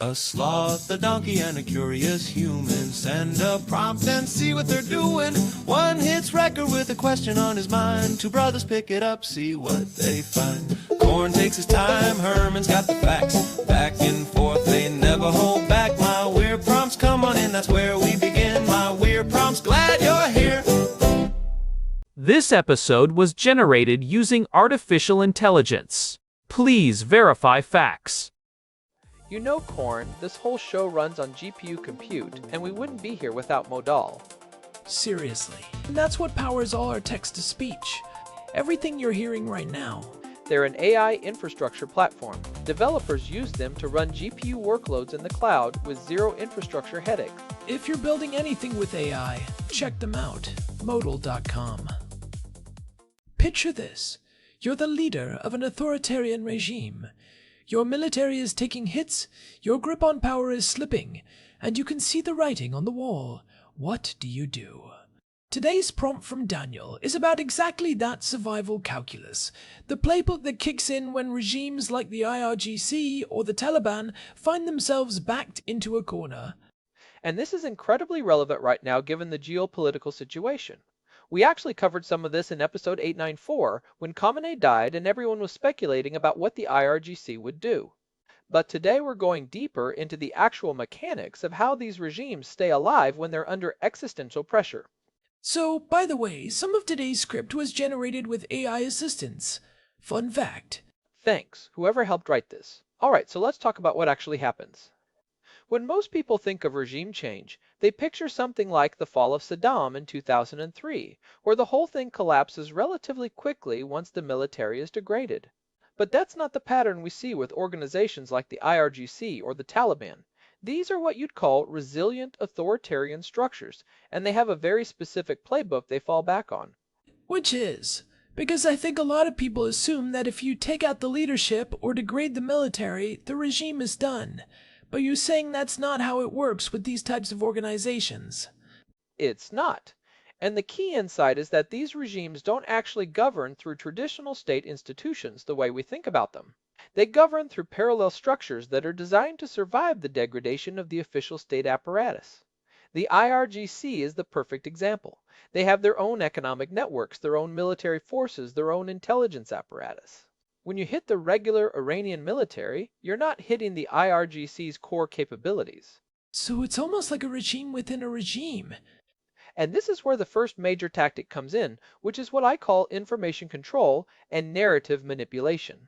A sloth, a donkey, and a curious human. Send a prompt and see what they're doing. One hits record with a question on his mind. Two brothers pick it up, see what they find. Corn takes his time, Herman's got the facts. Back and forth, they never hold back. My weird prompts, come on in, that's where we begin. My weird prompts, glad you're here. This episode was generated using artificial intelligence. Please verify facts. You know, Corn, this whole show runs on GPU compute, and we wouldn't be here without Modal. Seriously. And that's what powers all our text-to-speech. Everything you're hearing right now. They're an AI infrastructure platform. Developers use them to run GPU workloads in the cloud with zero infrastructure headaches. If you're building anything with AI, check them out. Modal.com. Picture this. You're the leader of an authoritarian regime. Your military is taking hits, your grip on power is slipping, and you can see the writing on the wall. What do you do? Today's prompt from Daniel is about exactly that survival calculus, the playbook that kicks in when regimes like the IRGC or the Taliban find themselves backed into a corner. And this is incredibly relevant right now given the geopolitical situation. We actually covered some of this in episode 894 when Khamenei died and everyone was speculating about what the IRGC would do. But today we're going deeper into the actual mechanics of how these regimes stay alive when they're under existential pressure. So, by the way, some of today's script was generated with AI assistance. Fun fact. Thanks, whoever helped write this. Alright, so let's talk about what actually happens. When most people think of regime change, they picture something like the fall of Saddam in 2003, where the whole thing collapses relatively quickly once the military is degraded. But that's not the pattern we see with organizations like the IRGC or the Taliban. These are what you'd call resilient authoritarian structures, and they have a very specific playbook they fall back on. Which is? Because I think a lot of people assume that if you take out the leadership or degrade the military, the regime is done. But you're saying that's not how it works with these types of organizations. It's not. And the key insight is that these regimes don't actually govern through traditional state institutions the way we think about them. They govern through parallel structures that are designed to survive the degradation of the official state apparatus. The IRGC is the perfect example. They have their own economic networks, their own military forces, their own intelligence apparatus. When you hit the regular Iranian military, you're not hitting the IRGC's core capabilities. So it's almost like a regime within a regime. And this is where the first major tactic comes in, which is what I call information control and narrative manipulation.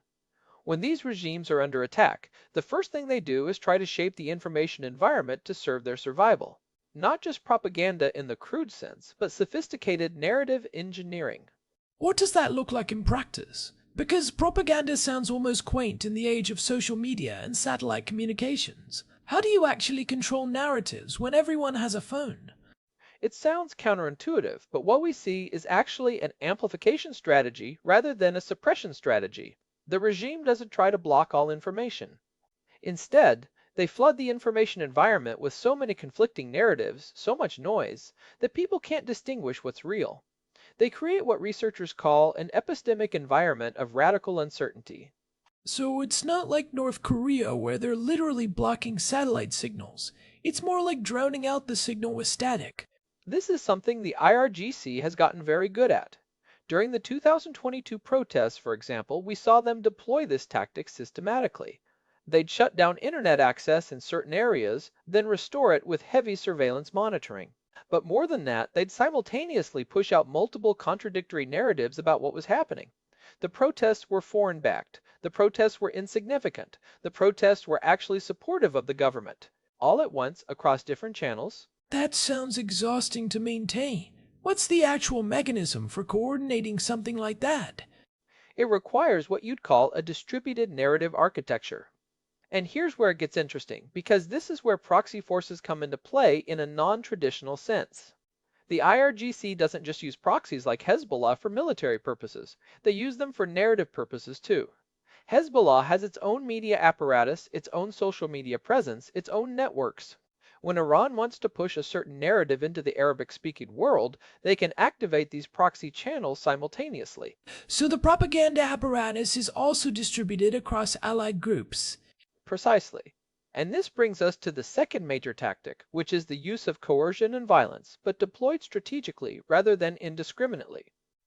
When these regimes are under attack, the first thing they do is try to shape the information environment to serve their survival. Not just propaganda in the crude sense, but sophisticated narrative engineering. What does that look like in practice? Because propaganda sounds almost quaint in the age of social media and satellite communications. How do you actually control narratives when everyone has a phone? It sounds counterintuitive, but what we see is actually an amplification strategy rather than a suppression strategy. The regime doesn't try to block all information. Instead, they flood the information environment with so many conflicting narratives, so much noise, that people can't distinguish what's real. They create what researchers call an epistemic environment of radical uncertainty. So it's not like North Korea where they're literally blocking satellite signals. It's more like drowning out the signal with static. This is something the IRGC has gotten very good at. During the 2022 protests, for example, we saw them deploy this tactic systematically. They'd shut down internet access in certain areas, then restore it with heavy surveillance monitoring. But more than that, they'd simultaneously push out multiple contradictory narratives about what was happening. The protests were foreign-backed. The protests were insignificant. The protests were actually supportive of the government. All at once, across different channels. That sounds exhausting to maintain. What's the actual mechanism for coordinating something like that? It requires what you'd call a distributed narrative architecture. And here's where it gets interesting, because this is where proxy forces come into play in a non-traditional sense. The IRGC doesn't just use proxies like Hezbollah for military purposes. They use them for narrative purposes too. Hezbollah has its own media apparatus, its own social media presence, its own networks. When Iran wants to push a certain narrative into the Arabic-speaking world, they can activate these proxy channels simultaneously. So the propaganda apparatus is also distributed across allied groups. Precisely. And this brings us to the second major tactic, which is the use of coercion and violence, but deployed strategically rather than indiscriminately.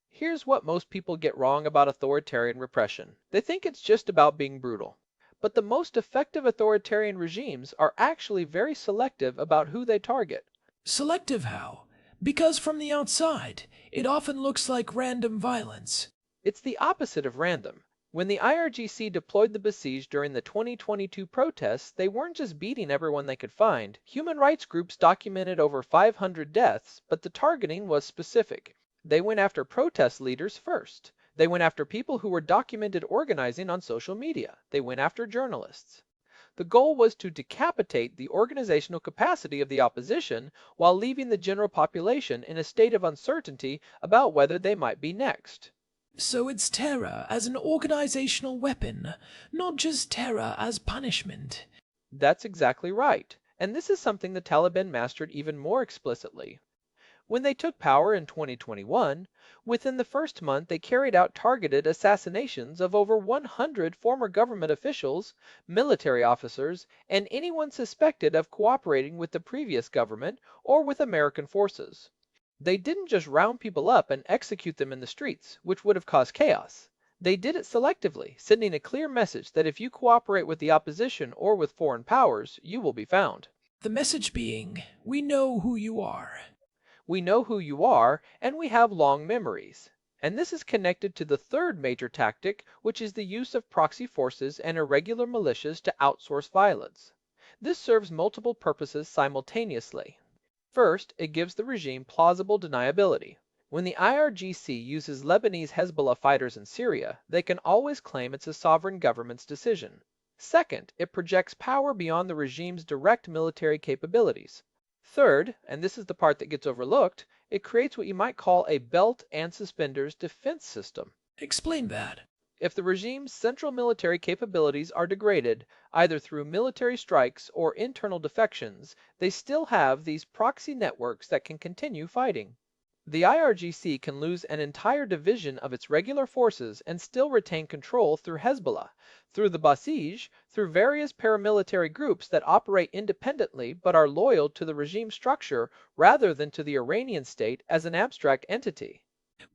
Here's what most people get wrong about authoritarian repression. They think it's just about being brutal. But the most effective authoritarian regimes are actually very selective about who they target. Selective how? Because from the outside, it often looks like random violence. It's the opposite of random. When the IRGC deployed the besieged during the 2022 protests, they weren't just beating everyone they could find. Human rights groups documented over 500 deaths, but the targeting was specific. They went after protest leaders first. They went after people who were documented organizing on social media. They went after journalists. The goal was to decapitate the organizational capacity of the opposition while leaving the general population in a state of uncertainty about whether they might be next. So it's terror as an organizational weapon, not just terror as punishment. That's exactly right. And this is something the Taliban mastered even more explicitly. When they took power in 2021, within the first month they carried out targeted assassinations of over 100 former government officials, military officers, and anyone suspected of cooperating with the previous government or with American forces. They didn't just round people up and execute them in the streets, which would have caused chaos. They did it selectively, sending a clear message that if you cooperate with the opposition or with foreign powers, you will be found. The message being, we know who you are. We know who you are, and we have long memories. And this is connected to the third major tactic, which is the use of proxy forces and irregular militias to outsource violence. This serves multiple purposes simultaneously. First, it gives the regime plausible deniability. When the IRGC uses Lebanese Hezbollah fighters in Syria, they can always claim it's a sovereign government's decision. Second, it projects power beyond the regime's direct military capabilities. Third, and this is the part that gets overlooked, it creates what you might call a belt and suspenders defense system. Explain that. If the regime's central military capabilities are degraded, either through military strikes or internal defections, they still have these proxy networks that can continue fighting. The IRGC can lose an entire division of its regular forces and still retain control through Hezbollah, through the Basij, through various paramilitary groups that operate independently but are loyal to the regime structure rather than to the Iranian state as an abstract entity.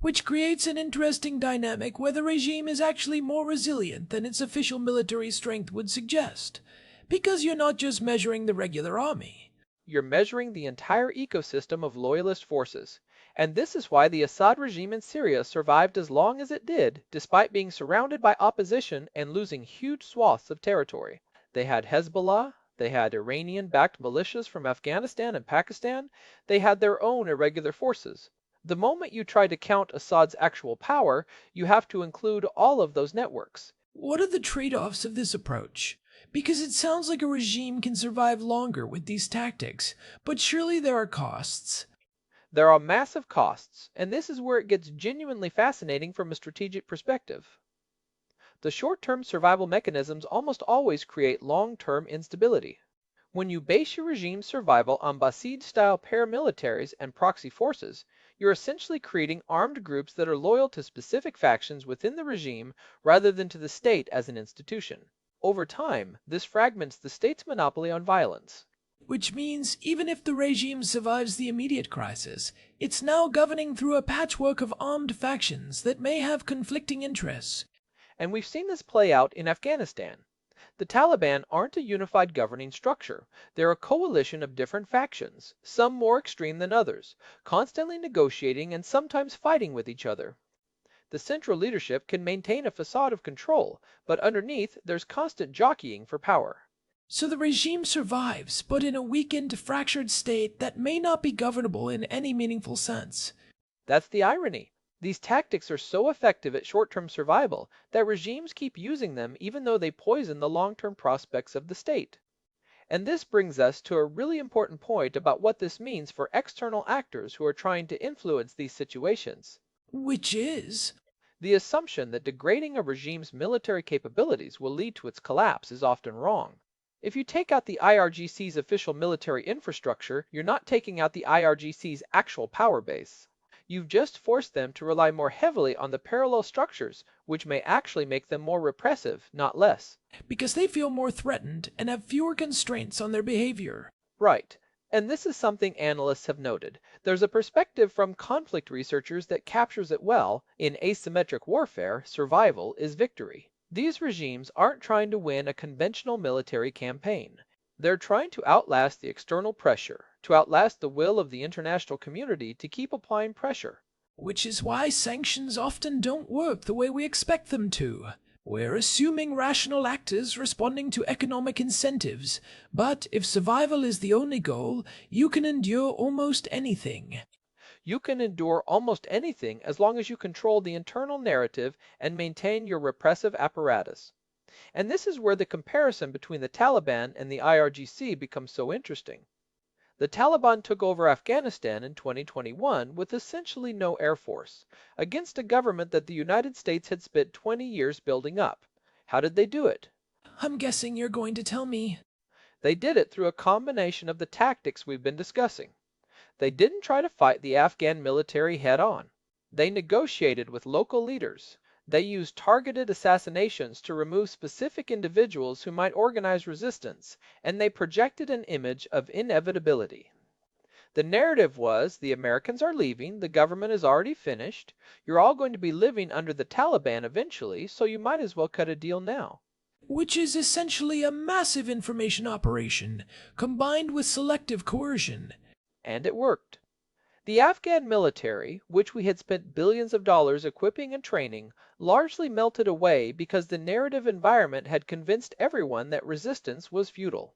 Which creates an interesting dynamic where the regime is actually more resilient than its official military strength would suggest. Because you're not just measuring the regular army. You're measuring the entire ecosystem of loyalist forces. And this is why the Assad regime in Syria survived as long as it did, despite being surrounded by opposition and losing huge swaths of territory. They had Hezbollah, they had Iranian-backed militias from Afghanistan and Pakistan, they had their own irregular forces. The moment you try to count Assad's actual power, you have to include all of those networks. What are the trade-offs of this approach? Because it sounds like a regime can survive longer with these tactics, but surely there are costs. There are massive costs, and this is where it gets genuinely fascinating from a strategic perspective. The short-term survival mechanisms almost always create long-term instability. When you base your regime's survival on Basij-style paramilitaries and proxy forces, you're essentially creating armed groups that are loyal to specific factions within the regime rather than to the state as an institution. Over time, this fragments the state's monopoly on violence. Which means even if the regime survives the immediate crisis, it's now governing through a patchwork of armed factions that may have conflicting interests. And we've seen this play out in Afghanistan. The Taliban aren't a unified governing structure. They're a coalition of different factions, some more extreme than others, constantly negotiating and sometimes fighting with each other. The central leadership can maintain a facade of control, but underneath there's constant jockeying for power. So the regime survives, but in a weakened, fractured state that may not be governable in any meaningful sense. That's the irony. These tactics are so effective at short-term survival that regimes keep using them even though they poison the long-term prospects of the state. And this brings us to a really important point about what this means for external actors who are trying to influence these situations. Which is? The assumption that degrading a regime's military capabilities will lead to its collapse is often wrong. If you take out the IRGC's official military infrastructure, you're not taking out the IRGC's actual power base. You've just forced them to rely more heavily on the parallel structures, which may actually make them more repressive, not less. Because they feel more threatened and have fewer constraints on their behavior. Right. And this is something analysts have noted. There's a perspective from conflict researchers that captures it well. In asymmetric warfare, survival is victory. These regimes aren't trying to win a conventional military campaign. They're trying to outlast the external pressure, to outlast the will of the international community to keep applying pressure. Which is why sanctions often don't work the way we expect them to. We're assuming rational actors responding to economic incentives, but if survival is the only goal, you can endure almost anything. You can endure almost anything as long as you control the internal narrative and maintain your repressive apparatus. And this is where the comparison between the Taliban and the IRGC becomes so interesting. The Taliban took over Afghanistan in 2021 with essentially no air force, against a government that the United States had spent 20 years building up. How did they do it? I'm guessing you're going to tell me. They did it through a combination of the tactics we've been discussing. They didn't try to fight the Afghan military head-on. They negotiated with local leaders. They used targeted assassinations to remove specific individuals who might organize resistance, and they projected an image of inevitability. The narrative was, the Americans are leaving, the government is already finished, you're all going to be living under the Taliban eventually, so you might as well cut a deal now. Which is essentially a massive information operation, combined with selective coercion. And it worked. The Afghan military, which we had spent billions of dollars equipping and training, largely melted away because the narrative environment had convinced everyone that resistance was futile.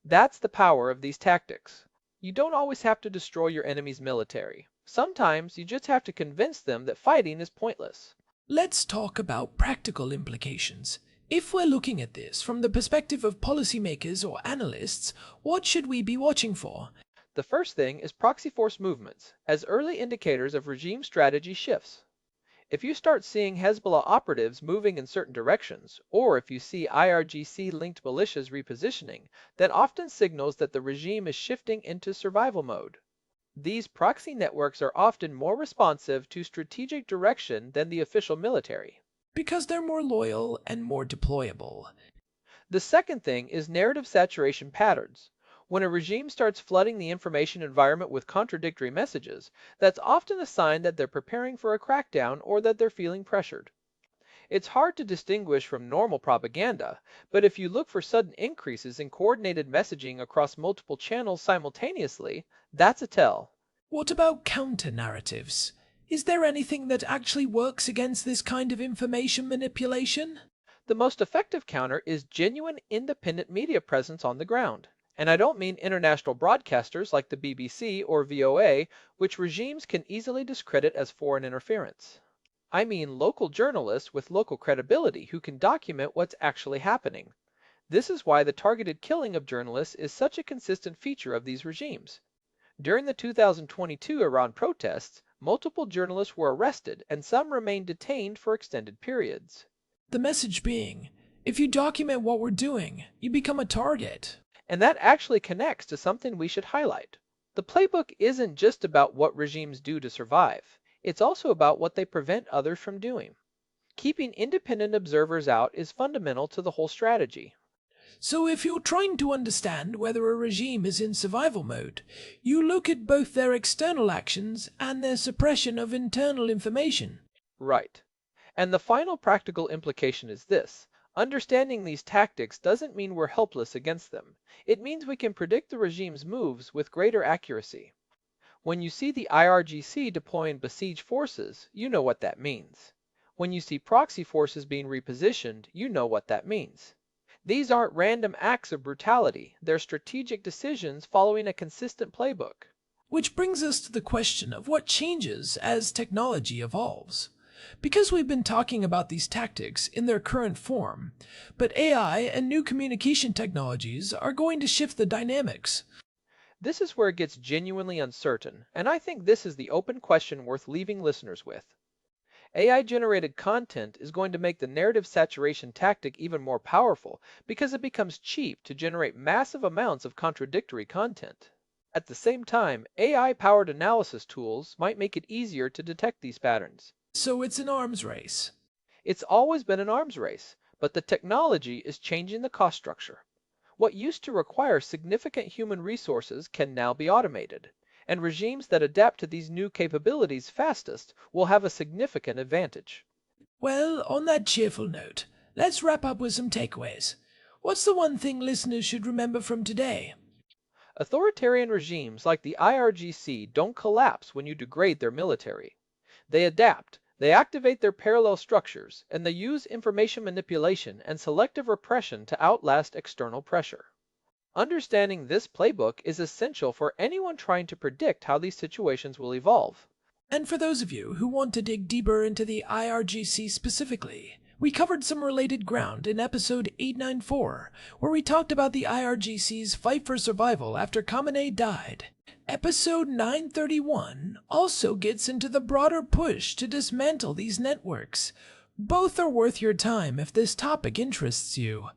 That's the power of these tactics. You don't always have to destroy your enemy's military. Sometimes you just have to convince them that fighting is pointless. Let's talk about practical implications. If we're looking at this from the perspective of policymakers or analysts, what should we be watching for? The first thing is proxy force movements, as early indicators of regime strategy shifts. If you start seeing Hezbollah operatives moving in certain directions, or if you see IRGC-linked militias repositioning, that often signals that the regime is shifting into survival mode. These proxy networks are often more responsive to strategic direction than the official military. Because they're more loyal and more deployable. The second thing is narrative saturation patterns. When a regime starts flooding the information environment with contradictory messages, that's often a sign that they're preparing for a crackdown or that they're feeling pressured. It's hard to distinguish from normal propaganda, but if you look for sudden increases in coordinated messaging across multiple channels simultaneously, that's a tell. What about counter-narratives? Is there anything that actually works against this kind of information manipulation? The most effective counter is genuine independent media presence on the ground. And I don't mean international broadcasters like the BBC or VOA, which regimes can easily discredit as foreign interference. I mean local journalists with local credibility who can document what's actually happening. This is why the targeted killing of journalists is such a consistent feature of these regimes. During the 2022 Iran protests, multiple journalists were arrested and some remained detained for extended periods. The message being, if you document what we're doing, you become a target. And that actually connects to something we should highlight. The playbook isn't just about what regimes do to survive. It's also about what they prevent others from doing. Keeping independent observers out is fundamental to the whole strategy. So if you're trying to understand whether a regime is in survival mode, you look at both their external actions and their suppression of internal information. Right. And the final practical implication is this. Understanding these tactics doesn't mean we're helpless against them. It means we can predict the regime's moves with greater accuracy. When you see the IRGC deploying besieged forces, you know what that means. When you see proxy forces being repositioned, you know what that means. These aren't random acts of brutality, they're strategic decisions following a consistent playbook. Which brings us to the question of what changes as technology evolves. Because we've been talking about these tactics in their current form, but AI and new communication technologies are going to shift the dynamics. This is where it gets genuinely uncertain, and I think this is the open question worth leaving listeners with. AI-generated content is going to make the narrative saturation tactic even more powerful because it becomes cheap to generate massive amounts of contradictory content. At the same time, AI-powered analysis tools might make it easier to detect these patterns. So it's an arms race. It's always been an arms race, but the technology is changing the cost structure. What used to require significant human resources can now be automated, and regimes that adapt to these new capabilities fastest will have a significant advantage. Well, on that cheerful note, let's wrap up with some takeaways. What's the one thing listeners should remember from today? Authoritarian regimes like the IRGC don't collapse when you degrade their military. They adapt, they activate their parallel structures, and they use information manipulation and selective repression to outlast external pressure. Understanding this playbook is essential for anyone trying to predict how these situations will evolve. And for those of you who want to dig deeper into the IRGC specifically, we covered some related ground in episode 894, where we talked about the IRGC's fight for survival after Khamenei died. Episode 931 also gets into the broader push to dismantle these networks. Both are worth your time if this topic interests you.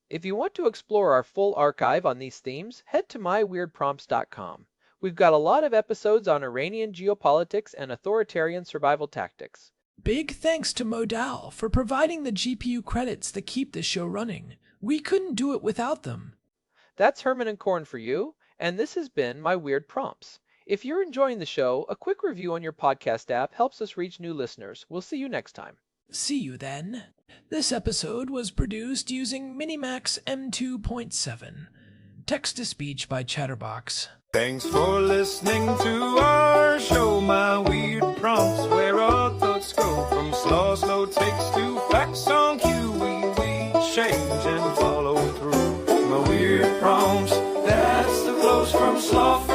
If you want to explore our full archive on these themes, head to myweirdprompts.com. We've got a lot of episodes on Iranian geopolitics and authoritarian survival tactics. Big thanks to Modal for providing the GPU credits that keep this show running. We couldn't do it without them. That's Herman and Korn for you, and this has been My Weird Prompts. If you're enjoying the show, a quick review on your podcast app helps us reach new listeners. We'll see you next time. See you then. This episode was produced using Minimax M2.7. Text-to-speech by Chatterbox. Thanks for listening to our show, My Weird Prompts, where our thoughts go from slow takes to facts on cue. We change and follow through. My Weird Prompts, that's the flows from sloth.